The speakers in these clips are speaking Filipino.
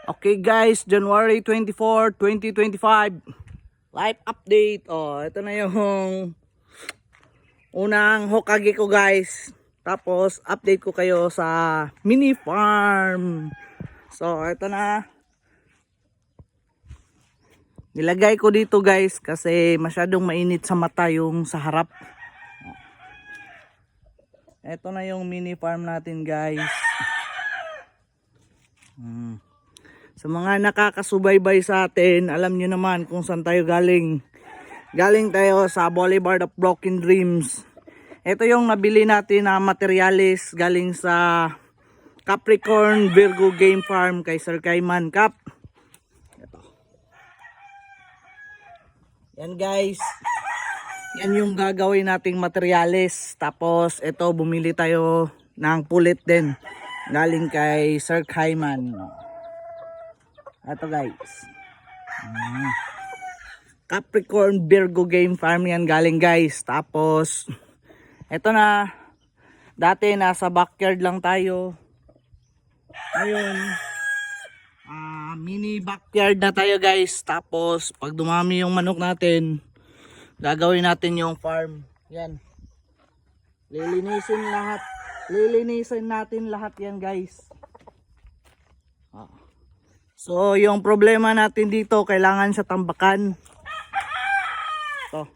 Okay guys, January 24, 2025. Live update. Ito na yung unang Hokage ko guys. Tapos update ko kayo sa mini farm. So ito na. Nilagay ko dito guys kasi masyadong mainit sa mata yung sa harap. Ito na yung mini farm natin guys. Sa mga nakakasubaybay sa atin, alam nyo naman kung saan tayo galing. Galing tayo sa Boulevard of Broken Dreams. Ito yung nabili natin na materyales galing sa Capricorn Virgo Game Farm kay Sir Kayman Cap. Ito. Yan guys. Yan yung gagawin nating materyales. Tapos ito bumili tayo ng pulit din. Galing kay Sir Kayman. Ito guys. Capricorn Virgo Game Farm yan galing guys. Tapos ito na. Dati nasa backyard lang tayo. Ngayon mini backyard na tayo guys. Tapos pag dumami yung manok natin, gagawin natin yung farm. Yan. Lilinisin natin lahat yan guys. So yung problema natin dito, kailangan sa tambakan. Ito.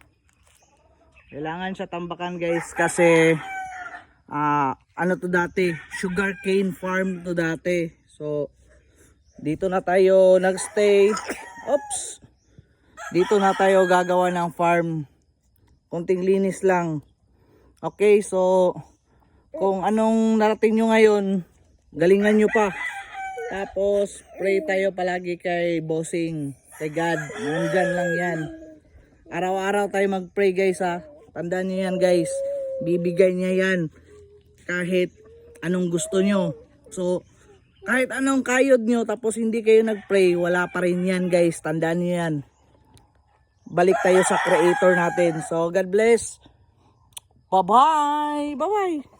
Kailangan sa tambakan guys kasi ano to dati, sugarcane farm to dati. So dito na tayo nagstay. Oops. Dito na tayo gagawa ng farm. Konting linis lang. Okay, so kung anong narating nyo ngayon, galingan nyo pa. Tapos pray tayo palagi kay Bossing, kay God. Nandyan lang yan. Araw-araw tayo mag-pray guys ha. Tandaan nyo yan guys. Bibigay niya yan kahit anong gusto nyo. So kahit anong kayod nyo tapos hindi kayo nag-pray, wala pa rin yan guys. Tandaan nyo yan. Balik tayo sa creator natin. So God bless. Bye-bye. Bye-bye.